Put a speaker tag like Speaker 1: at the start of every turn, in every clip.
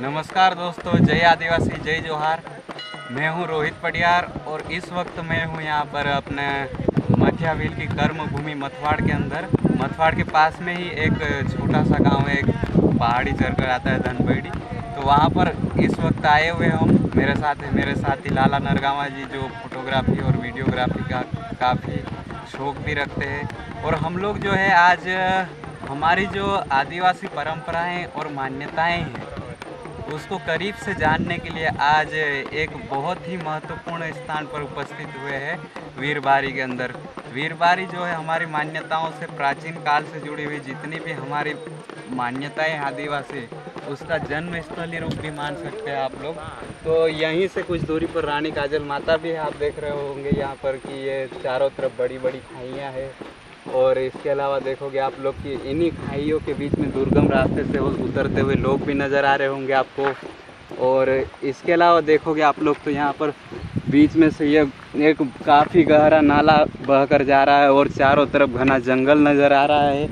Speaker 1: नमस्कार दोस्तों, जय आदिवासी, जय जोहार। मैं हूं रोहित पटियार और इस वक्त मैं हूं यहां पर अपने मथियाविल की कर्म भूमि मथवाड़ के अंदर। मथवाड़ के पास में ही एक छोटा सा गांव है, एक पहाड़ी चढ़कर आता है धनबैड़ी। तो वहां पर इस वक्त आए हुए हम। मेरे साथी लाला नरगावा जी, जो फोटोग्राफी और वीडियोग्राफी का काफ़ी शौक भी रखते हैं। और हम लोग जो है आज हमारी जो आदिवासी परंपराएं और मान्यताएं हैं उसको करीब से जानने के लिए आज एक बहुत ही महत्वपूर्ण स्थान पर उपस्थित हुए हैं, वीरबारी के अंदर। वीरबारी जो है हमारी मान्यताओं से प्राचीन काल से जुड़ी हुई जितनी भी हमारी मान्यताएं आदिवासी, उसका जन्म स्थलीय रूप भी मान सकते हैं आप लोग। तो यहीं से कुछ दूरी पर रानी काजल माता भी है, आप देख रहे होंगे यहाँ पर कि ये चारों तरफ बड़ी बड़ी खाइयाँ हैं। और इसके अलावा देखोगे आप लोग कि इन्हीं खाइयों के बीच में दुर्गम रास्ते से उतरते हुए लोग भी नज़र आ रहे होंगे आपको। और इसके अलावा देखोगे आप लोग तो यहाँ पर बीच में से ये एक काफ़ी गहरा नाला बहकर जा रहा है और चारों तरफ घना जंगल नज़र आ रहा है।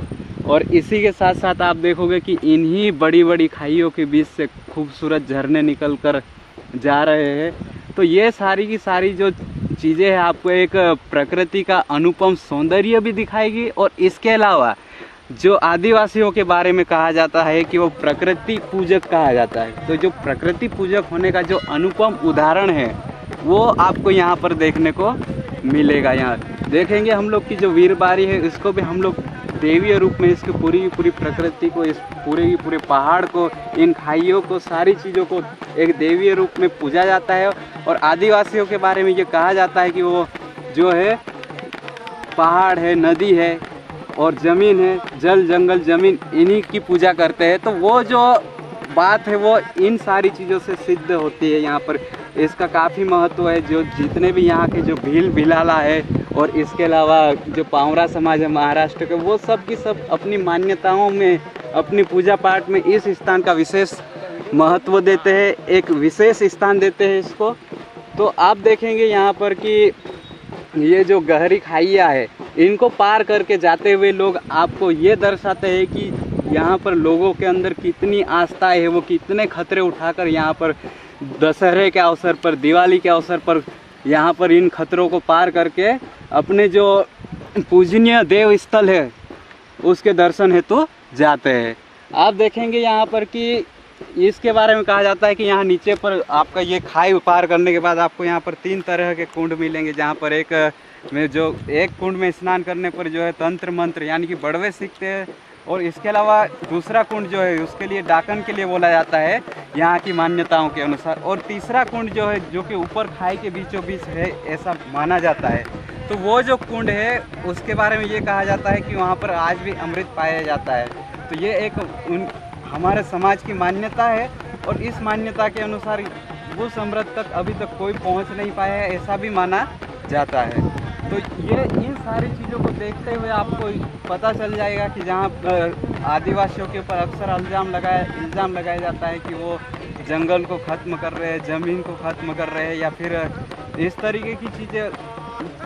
Speaker 1: और इसी के साथ साथ आप देखोगे कि इन्हीं बड़ी बड़ी खाइयों के बीच से खूबसूरत झरने निकल कर जा रहे हैं। तो ये सारी की सारी जो चीज़ें हैं आपको एक प्रकृति का अनुपम सौंदर्य भी दिखाएगी। और इसके अलावा जो आदिवासियों के बारे में कहा जाता है कि वो प्रकृति पूजक कहा जाता है, तो जो प्रकृति पूजक होने का जो अनुपम उदाहरण है वो आपको यहाँ पर देखने को मिलेगा। यहाँ देखेंगे हम लोग की जो वीरबारी है, इसको भी हम लोग देवीय रूप में इसकी पूरी की पूरी प्रकृति को, इस पूरे पहाड़ को, इन खाइयों को, सारी चीज़ों को एक देवीय रूप में पूजा जाता है। और आदिवासियों के बारे में ये कहा जाता है कि वो जो है पहाड़ है, नदी है और ज़मीन है, जल जंगल ज़मीन, इन्हीं की पूजा करते हैं। तो वो जो बात है वो इन सारी चीज़ों से सिद्ध होती है। यहाँ पर इसका काफ़ी महत्व है। जो जितने भी यहाँ के जो भील भिलाला है और इसके अलावा जो पावरा समाज है महाराष्ट्र के, वो सब की सब अपनी मान्यताओं में, अपनी पूजा पाठ में इस स्थान का विशेष महत्व देते हैं, एक विशेष स्थान देते हैं इसको। तो आप देखेंगे यहाँ पर कि ये जो गहरी खाइयाँ है, इनको पार करके जाते हुए लोग आपको ये दर्शाते हैं कि यहाँ पर लोगों के अंदर कितनी आस्था है, वो कितने खतरे उठाकर यहाँ पर दशहरे के अवसर पर, दिवाली के अवसर पर यहाँ पर इन खतरों को पार करके अपने जो पूजनीय देव स्थल है उसके दर्शन हेतु जाते हैं। आप देखेंगे यहाँ पर कि इसके बारे में कहा जाता है कि यहाँ नीचे पर आपका ये खाई पार करने के बाद आपको यहाँ पर 3 तरह के कुंड मिलेंगे, जहाँ पर एक कुंड में स्नान करने पर जो है तंत्र मंत्र यानी कि बड़वे सीखते हैं। और इसके अलावा दूसरा कुंड जो है उसके लिए डाकन के लिए बोला जाता है यहाँ की मान्यताओं के अनुसार। और तीसरा कुंड जो है, जो कि ऊपर खाई के बीचों बीच है ऐसा माना जाता है, तो वो जो कुंड है उसके बारे में ये कहा जाता है कि वहाँ पर आज भी अमृत पाया जाता है। तो ये एक हमारे समाज की मान्यता है और इस मान्यता के अनुसार उस अमृत तक अभी तक कोई पहुँच नहीं पाया है, ऐसा भी माना जाता है। तो ये इन सारी चीज़ों को देखते हुए आपको पता चल जाएगा कि जहाँ आदिवासियों के ऊपर अक्सर इल्ज़ाम लगाया जाता है कि वो जंगल को ख़त्म कर रहे हैं, ज़मीन को ख़त्म कर रहे हैं, या फिर इस तरीके की चीज़ें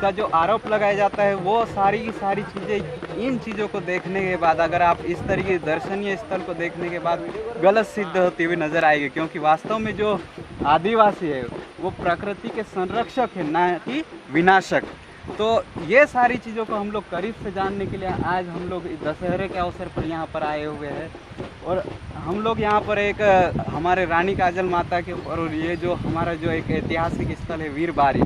Speaker 1: का जो आरोप लगाया जाता है, वो सारी की सारी चीज़ें इन चीज़ों को देखने के बाद, अगर आप इस तरीके दर्शनीय स्थल को देखने के बाद गलत सिद्ध होती हुई नज़र आएगी। क्योंकि वास्तव में जो आदिवासी है वो प्रकृति के संरक्षक है, ना कि विनाशक। तो ये सारी चीज़ों को हम लोग करीब से जानने के लिए आज हम लोग दशहरे के अवसर पर यहाँ पर आए हुए हैं। और हम लोग यहाँ पर एक हमारे रानी काजल माता के ऊपर, और ये जो हमारा जो एक ऐतिहासिक स्थल है वीरबारी,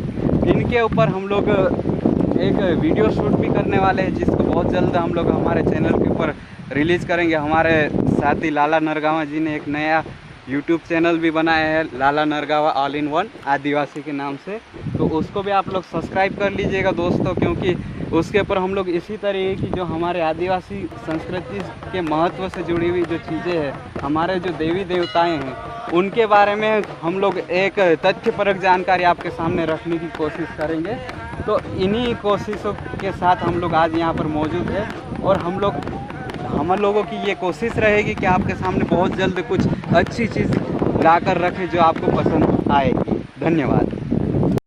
Speaker 1: इनके ऊपर हम लोग एक वीडियो शूट भी करने वाले हैं, जिसको बहुत जल्द हम लोग हमारे चैनल के ऊपर रिलीज़ करेंगे। हमारे साथी लाला नरगावा जी ने एक नया यूट्यूब चैनल भी बनाया है, लाला नरगावा ऑल इन वन आदिवासी के नाम से। तो उसको भी आप लोग सब्सक्राइब कर लीजिएगा दोस्तों, क्योंकि उसके ऊपर हम लोग इसी तरीके की जो हमारे आदिवासी संस्कृति के महत्व से जुड़ी हुई जो चीज़ें हैं, हमारे जो देवी देवताएं हैं, उनके बारे में हम लोग एक तथ्यपरक जानकारी आपके सामने रखने की कोशिश करेंगे। तो इन्हीं कोशिशों के साथ हम लोग आज यहाँ पर मौजूद है। और हम लोगों की ये कोशिश रहेगी कि आपके सामने बहुत जल्द कुछ अच्छी चीज़ लाकर रखें जो आपको पसंद आएगी। धन्यवाद।